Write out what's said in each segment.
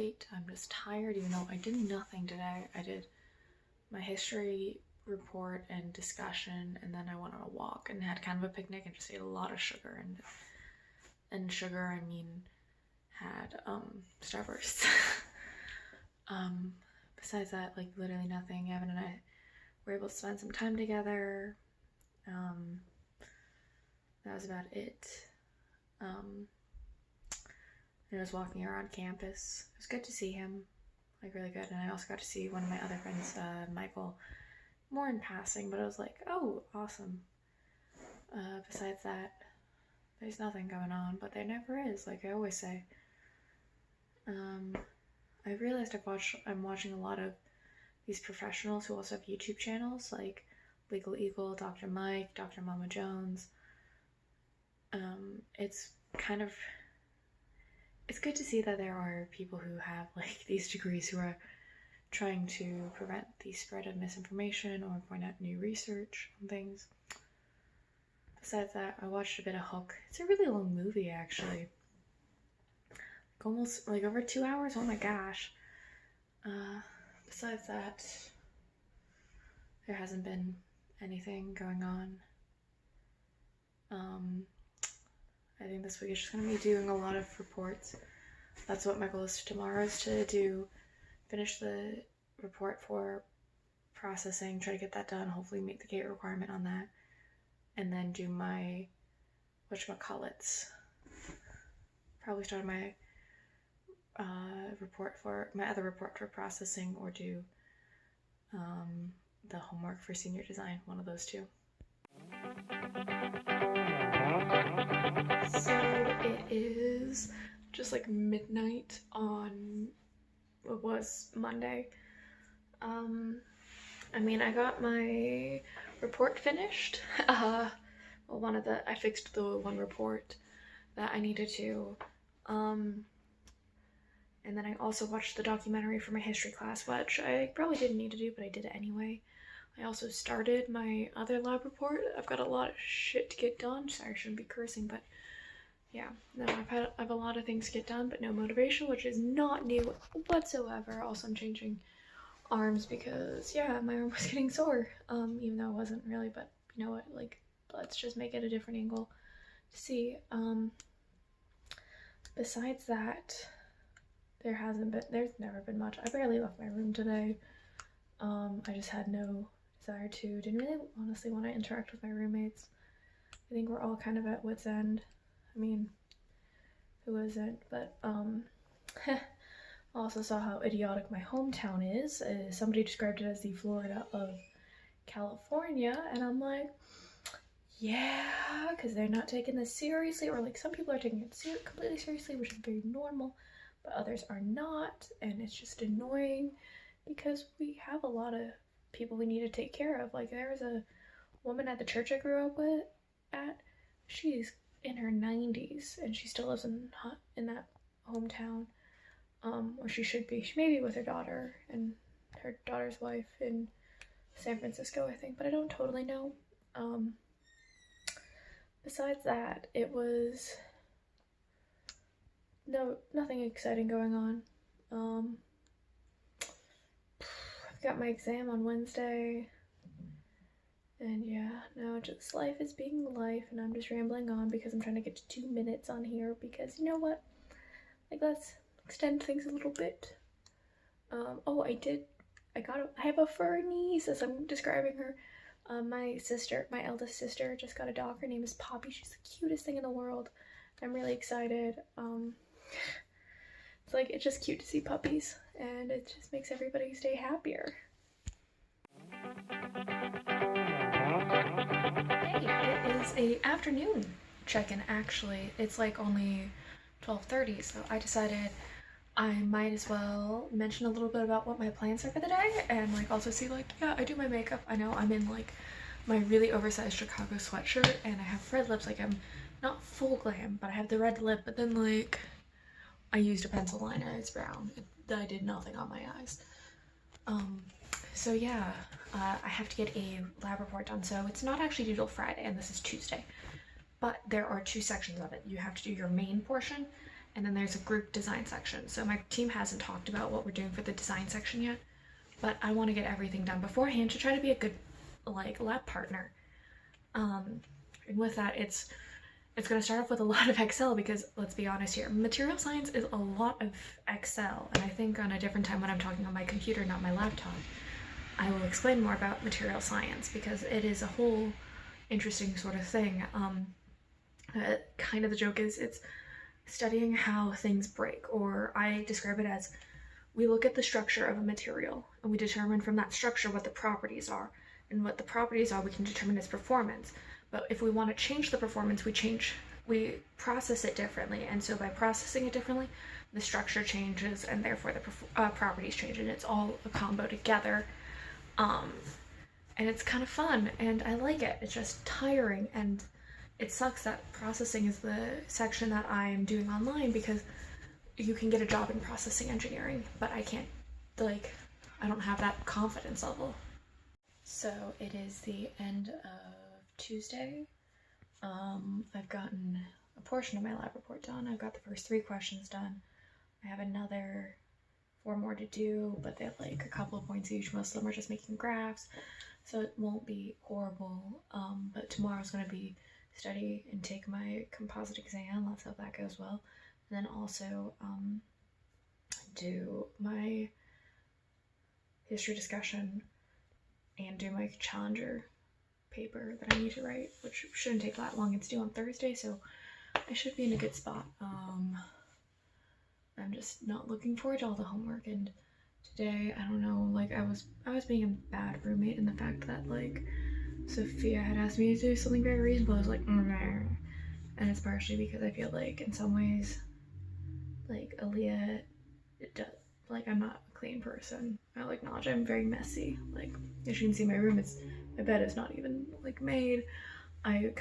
late. I'm just tired, even though I did nothing today. I did my history report and discussion, and then I went on a walk and had kind of a picnic and just ate a lot of sugar. And sugar, I mean, had Starburst. Besides that, like literally nothing. Evan and I were able to spend some time together. That was about it. I was walking around campus. It was good to see him, like really good. And I also got to see one of my other friends, Michael, more in passing, but I was like, oh, awesome. Besides that, there's nothing going on, but there never is, like I always say. I realized I'm watching a lot of these professionals who also have YouTube channels, like Legal Eagle, Dr. Mike, Dr. Mama Jones. It's good to see that there are people who have like these degrees who are trying to prevent the spread of misinformation or point out new research on things. Besides that, I watched a bit of Hook. It's a really long movie, actually. Like almost like over 2 hours. Oh my gosh. Besides that, there hasn't been anything going on. I think this week is just gonna be doing a lot of reports. That's what my goal is tomorrow, is to finish the report for processing, try to get that done, hopefully meet the gate requirement on that, and then do my whatchamacallits. Probably start my other report for processing, or do the homework for senior design, one of those two. So it is just like midnight on what was Monday. I mean, I got my report finished. I fixed the one report that I needed to. And then I also watched the documentary for my history class, which I probably didn't need to do, but I did it anyway. I also started my other lab report. I've got a lot of shit to get done. Sorry, I shouldn't be cursing, but yeah, no, I have a lot of things to get done, but no motivation, which is not new whatsoever. Also, I'm changing arms because, yeah, my arm was getting sore, even though it wasn't really, but you know what, like, let's just make it a different angle to see. Besides that, there's never been much. I barely left my room today. I just had no desire to, didn't really honestly want to interact with my roommates. I think we're all kind of at wit's end. I mean, who isn't? But I also saw how idiotic my hometown is. Somebody described it as the Florida of California, and I'm like, yeah, because they're not taking this seriously, or like some people are taking it completely seriously, which is very normal, but others are not, and it's just annoying because we have a lot of people we need to take care of. Like, there was a woman at the church I grew up at. She's in her 90s and she still lives in that hometown, where she should be. She may be with her daughter and her daughter's wife in San Francisco, I think, but I don't totally know. Besides that, it was nothing exciting going on. I've got my exam on Wednesday. And yeah, no, just life is being life, and I'm just rambling on because I'm trying to get to 2 minutes on here, because you know what? Like, let's extend things a little bit. I have a fur niece, as I'm describing her. My eldest sister, just got a dog. Her name is Poppy. She's the cutest thing in the world. I'm really excited. It's just cute to see puppies, and it just makes everybody stay happier. It is a afternoon check-in, actually. It's like only 12:30, so I decided I might as well mention a little bit about what my plans are for the day, and like also see, like, yeah, I do my makeup. I know I'm in like my really oversized Chicago sweatshirt, and I have red lips. Like, I'm not full glam, but I have the red lip, but then like I used a pencil liner. It's brown. I did nothing on my eyes. So yeah, I have to get a lab report done. So it's not actually due till Friday, and this is Tuesday, but there are 2 sections of it. You have to do your main portion, and then there's a group design section. So my team hasn't talked about what we're doing for the design section yet, but I want to get everything done beforehand to try to be a good like lab partner. And with that, it's going to start off with a lot of Excel because let's be honest here, material science is a lot of Excel, and I think on a different time when I'm talking on my computer, not my laptop, I will explain more about material science because it is a whole interesting sort of thing. Kind of the joke is it's studying how things break, or I describe it as we look at the structure of a material and we determine from that structure what the properties are, and what the properties are we can determine its performance. But if we want to change the performance, we process it differently, and so by processing it differently, the structure changes and therefore the properties change, and it's all a combo together. And it's kind of fun and I like it. It's just tiring, and it sucks that processing is the section that I'm doing online because you can get a job in processing engineering, but I can't, like, I don't have that confidence level. So it is the end of Tuesday. I've gotten a portion of my lab report done. I've got the first 3 questions done. I have another 4 more to do, but they have like a couple of points each. Most of them are just making graphs, so it won't be horrible. But tomorrow's going to be study and take my composite exam. Let's hope that goes well. And then also do my history discussion and do my challenger paper that I need to write, which shouldn't take that long. It's due on Thursday, so I should be in a good spot. I'm just not looking forward to all the homework, and today, I don't know, like I was being a bad roommate in the fact that like Sophia had asked me to do something very reasonable. I was like, and it's partially because I feel like in some ways, like Aaliyah, like I'm not a clean person. I'll acknowledge I'm very messy. Like as you can see, my bed is not even like made. I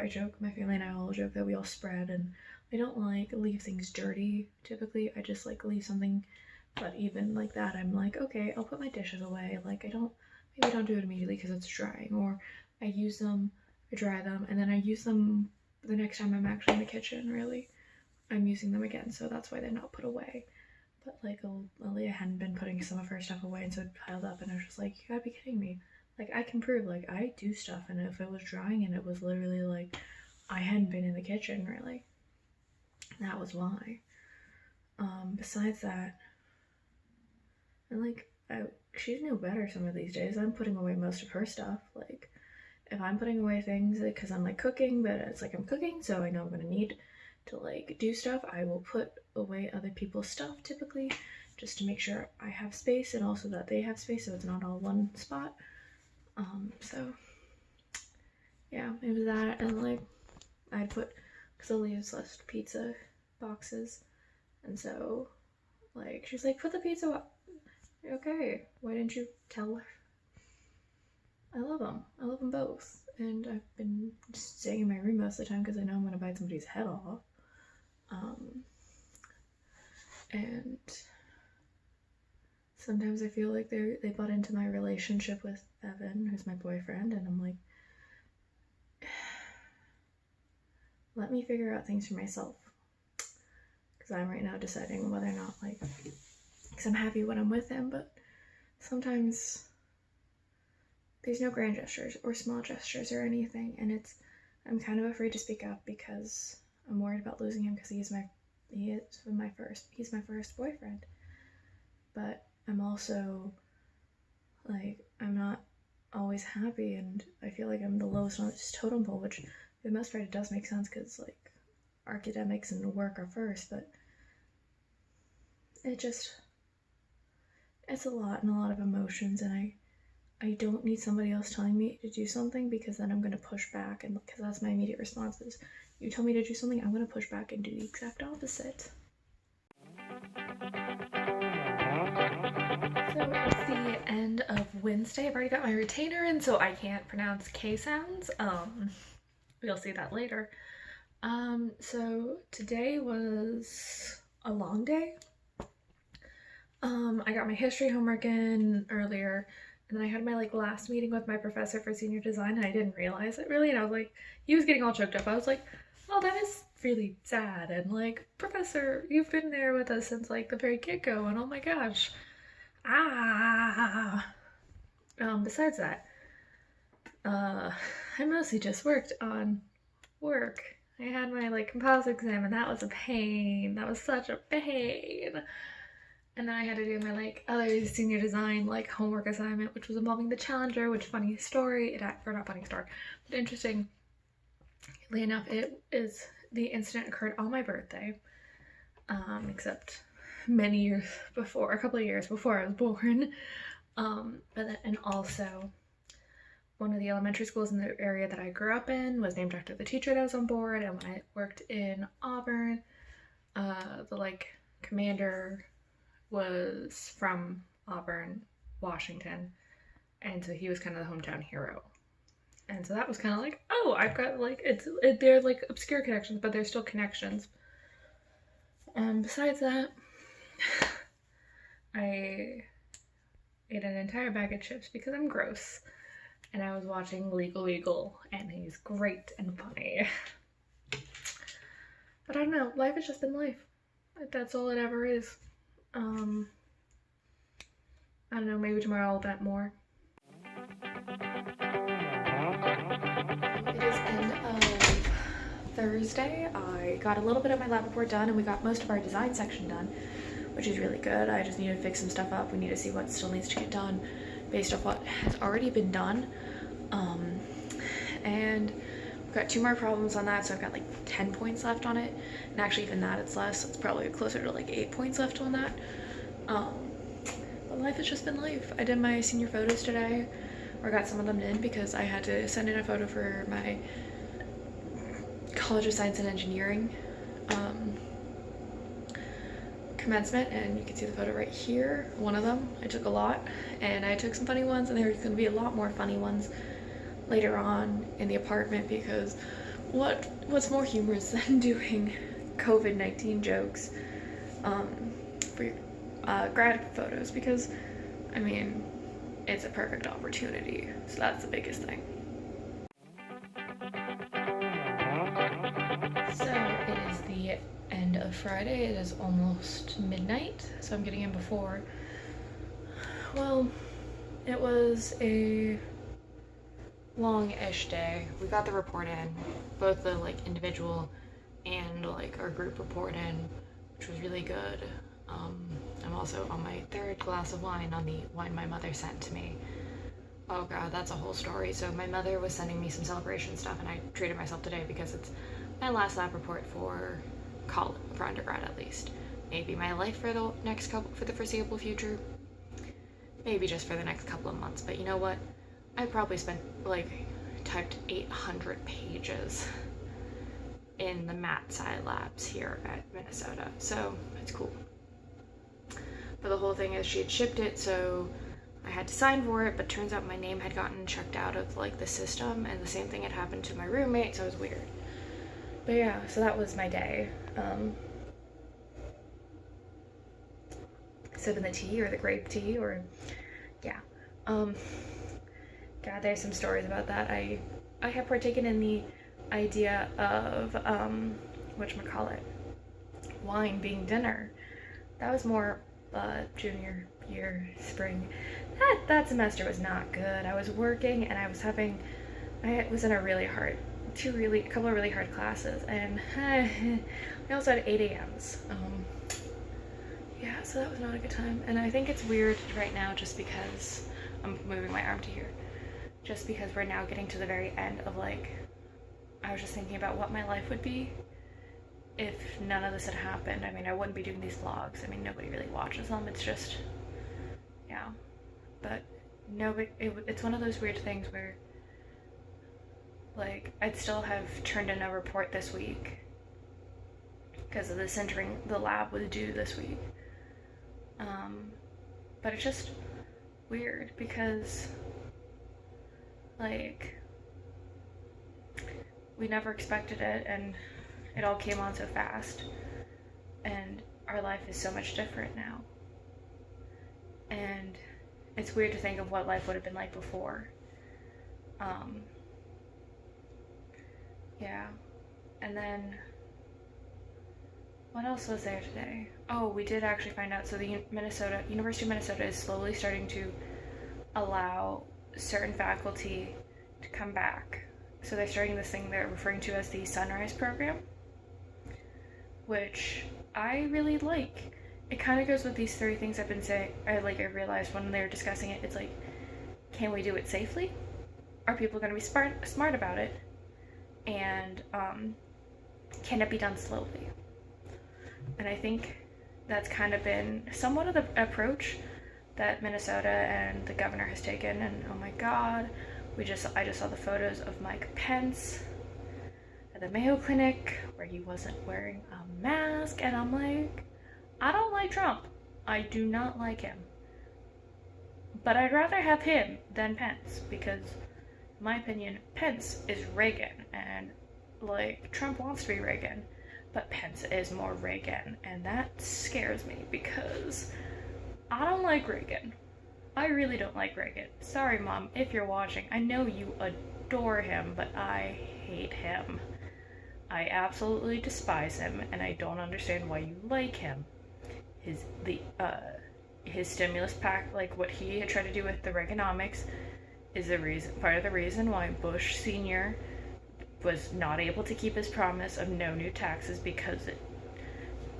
joke, my family and I all joke that we all spread, and I don't like leave things dirty typically. I just like leave something, but even like that, I'm like, okay, I'll put my dishes away. Like maybe I don't do it immediately because it's drying, or I use them, I dry them, and then I use them the next time I'm actually in the kitchen, really. I'm using them again, so that's why they're not put away. But like Aaliyah hadn't been putting some of her stuff away, and so it piled up, and I was just like, you gotta be kidding me. Like I can prove like I do stuff, and if it was drying and it was literally like I hadn't been in the kitchen really, that was why. Besides that, and like she's no better some of these days. I'm putting away most of her stuff. Like if I'm putting away things because I'm like cooking, but it's like I'm cooking, so I know I'm gonna need to like do stuff, I will put away other people's stuff typically, just to make sure I have space and also that they have space, so it's not all one spot. So yeah, it was that, and like I'd put, because Aaliyah's left pizza boxes, and so like she's like, put the pizza up. Okay, why didn't you tell her? I love them both, and I've been just staying in my room most of the time because I know I'm gonna bite somebody's head off. And sometimes I feel like they butt into my relationship with Evan, who's my boyfriend, and I'm like, let me figure out things for myself, because I'm right now deciding whether or not, like, because I'm happy when I'm with him, but sometimes there's no grand gestures or small gestures or anything, and I'm kind of afraid to speak up because I'm worried about losing him because he's my first boyfriend. But I'm also like, I'm not always happy, and I feel like I'm the lowest on this totem pole, which for the most part it does make sense because like academics and work are first, but it's a lot and a lot of emotions, and I don't need somebody else telling me to do something, because then I'm going to push back, and because that's my immediate response is, you tell me to do something, I'm going to push back and do the exact opposite. So it's the end of Wednesday. I've already got my retainer in, so I can't pronounce K sounds. We'll see that later. So today was a long day. I got my history homework in earlier, and then I had my like last meeting with my professor for senior design, and I didn't realize it really, and I was like, he was getting all choked up. I was like, oh, that is really sad and like, Professor, you've been there with us since like the very get-go and oh my gosh. Ah. Besides that, I mostly just worked on work. I had my like composite exam and that was a pain. That was such a pain. And then I had to do my like other senior design like homework assignment, which was involving the Challenger, which funny story, or not funny story, but interestingly enough, the incident occurred on my birthday, except many years before, a couple of years before I was born. And also one of the elementary schools in the area that I grew up in was named after the teacher that was on board. And when I worked in Auburn, the like commander was from Auburn, Washington, and so he was kind of the hometown hero. And so that was kind of like, oh, I've got like they're like obscure connections, but they're still connections. Besides that, I ate an entire bag of chips because I'm gross, and I was watching Legal Eagle, and he's great and funny. But I don't know, life has just been life. That's all it ever is. I don't know, maybe tomorrow I'll bet more. It is end of Thursday. I got a little bit of my lab report done and we got most of our design section done, which is really good. I just need to fix some stuff up. We need to see what still needs to get done based off what has already been done. And we've got 2 more problems on that, so I've got like 10 points left on it. And actually even that it's less, so it's probably closer to like 8 points left on that. But life has just been life. I did my senior photos today, or got some of them in because I had to send in a photo for my College of Science and Engineering commencement, and you can see the photo right here, one of them. I took a lot, and I took some funny ones, and there's going to be a lot more funny ones later on in the apartment, because what's more humorous than doing COVID-19 jokes for your grad photos, because I mean it's a perfect opportunity, so that's the biggest thing. So it is the end of Friday. It is almost midnight, so I'm getting in before. Well, it was a long-ish day. We got the report in, both the like individual and like our group report in, which was really good. I'm also on my 3rd glass of wine on the wine my mother sent to me. Oh god, that's a whole story. So my mother was sending me some celebration stuff, and I treated myself today because it's my last lab report for college, for undergrad at least. Maybe my life for the foreseeable future. Maybe just for the next couple of months. But you know what? I probably spent typed 800 pages in the Matt Sci labs here at Minnesota, so it's cool. But the whole thing is she had shipped it, so I had to sign for it, but turns out my name had gotten checked out of like the system, and the same thing had happened to my roommate, so it was weird. But yeah, so that was my day. Sipping the tea, or the grape tea, or yeah. God, there's some stories about that. I have partaken in the idea of whatchamacallit, wine being dinner. That was more junior year, spring. That semester was not good. I was working, and I was in a couple of really hard classes, and I also had 8 a.m.s. Yeah, so that was not a good time. And I think it's weird right now just because I'm moving my arm to here. Just because we're now getting to the very end of like, I was just thinking about what my life would be if none of this had happened. I mean, I wouldn't be doing these vlogs. I mean, nobody really watches them. It's just, yeah. But it's one of those weird things where like I'd still have turned in a report this week because of the centering the lab was due this week. But it's just weird because like we never expected it, and it all came on so fast, and our life is so much different now, and it's weird to think of what life would have been like before. Yeah, and then What else was there today? Oh, we did actually find out. So the University of Minnesota is slowly starting to allow certain faculty to come back. So they're starting this thing they're referring to as the Sunrise Program, which I really like. It kind of goes with these three things I've been saying. I realized when they were discussing it, it's like, can we do it safely? Are people going to be smart about it? And can it be done slowly? And I think that's kind of been somewhat of the approach that Minnesota and the governor has taken. And oh my god, I just saw the photos of Mike Pence at the Mayo Clinic where he wasn't wearing a mask, and I'm like, I don't like Trump. I do not like him. But I'd rather have him than Pence, because in my opinion, Pence is Reagan, and like Trump wants to be Reagan, but Pence is more Reagan, and that scares me because I don't like Reagan. I really don't like Reagan. Sorry, Mom, if you're watching. I know you adore him, but I hate him. I absolutely despise him, and I don't understand why you like him. His stimulus pack, like what he had tried to do with the Reaganomics, is part of the reason why Bush Sr. was not able to keep his promise of no new taxes, because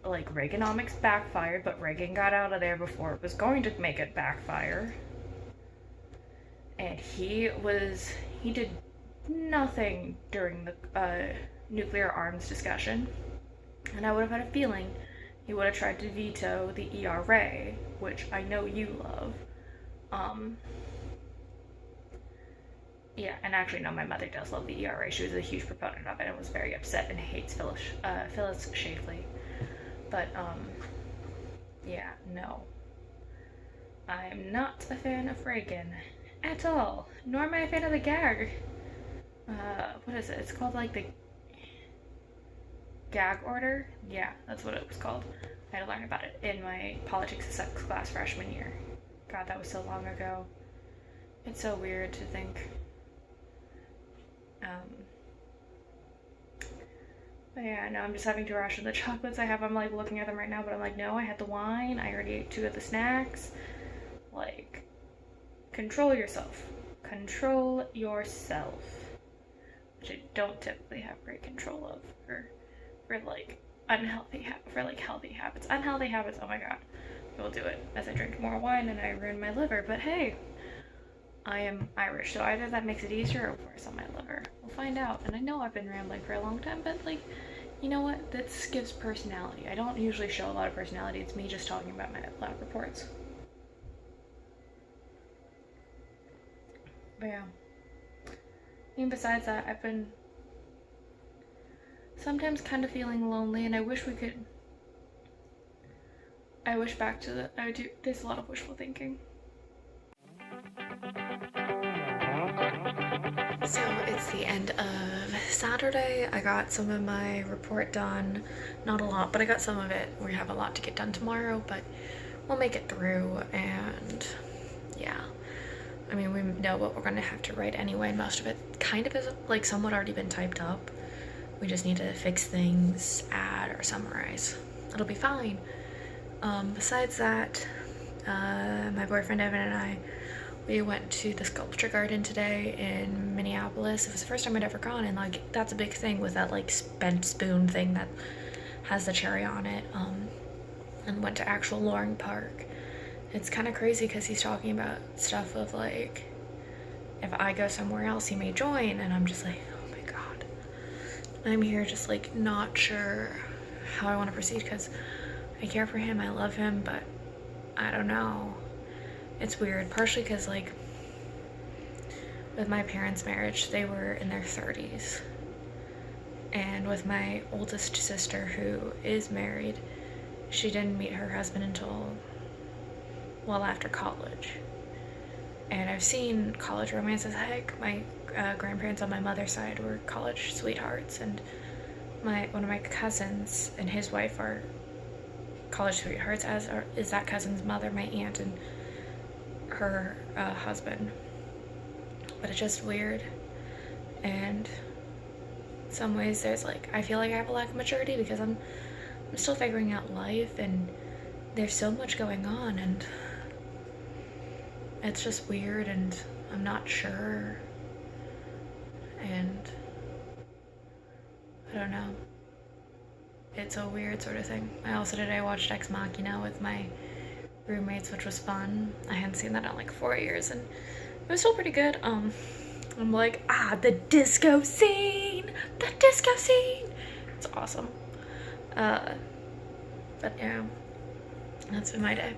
Reaganomics backfired, but Reagan got out of there before it was going to make it backfire. And he did nothing during the nuclear arms discussion. And I would have had a feeling he would have tried to veto the ERA, which I know you love. Yeah, and actually, no, my mother does love the ERA. She was a huge proponent of it and was very upset and hates Phyllis Schlafly. But, yeah, no. I'm not a fan of Reagan at all. Nor am I a fan of the gag. What is it? It's called, like, the gag order? Yeah, that's what it was called. I had to learn about it in my politics class freshman year. God, that was so long ago. It's so weird to think. But yeah, no, I'm just having to ration the chocolates I have. I'm like looking at them right now, but I'm like, no, I had the wine. I already ate 2 of the snacks. Like, control yourself. Control yourself. Which I don't typically have great control of for like healthy habits. Unhealthy habits, oh my god. I will do it as I drink more wine and I ruin my liver. But hey, I am Irish, so either that makes it easier or worse on my liver. We'll find out. And I know I've been rambling for a long time, but like, you know what? This gives personality. I don't usually show a lot of personality. It's me just talking about my lab reports. But yeah. And besides that, I've been sometimes kind of feeling lonely, and I wish back to there's a lot of wishful thinking. So it's the end of Saturday. I got some of my report done. Not a lot, but I got some of it. We have a lot to get done tomorrow, but we'll make it through. And yeah, I mean, we know what we're gonna have to write anyway. Most of it kind of is like somewhat already been typed up. We just need to fix things, add, or summarize. It'll be fine. Besides that, my boyfriend Evan and we went to the sculpture garden today in Minneapolis. It was the first time I'd ever gone, and like that's a big thing with that like bent spoon thing that has the cherry on it. And went to actual Loring Park. It's kind of crazy because he's talking about stuff of like, if I go somewhere else, he may join, and I'm just like, oh my god. I'm here just like not sure how I want to proceed because I care for him, I love him, but I don't know. It's weird, partially because like with my parents' marriage, they were in their 30s, and with my oldest sister who is married, she didn't meet her husband until well after college. And I've seen college romances. Heck, my grandparents on my mother's side were college sweethearts, and one of my cousins and his wife are college sweethearts, as is that cousin's mother, my aunt, and her husband. But it's just weird, and in some ways there's like, I feel like I have a lack of maturity because I'm I'm still figuring out life, and there's so much going on, and it's just weird, and I'm not sure, and I don't know. It's a weird sort of thing. I also today watched Ex Machina with my roommates, which was fun. I hadn't seen that in like 4 years, and it was still pretty good. I'm like, the disco scene! The disco scene! It's awesome. But yeah, that's been my day.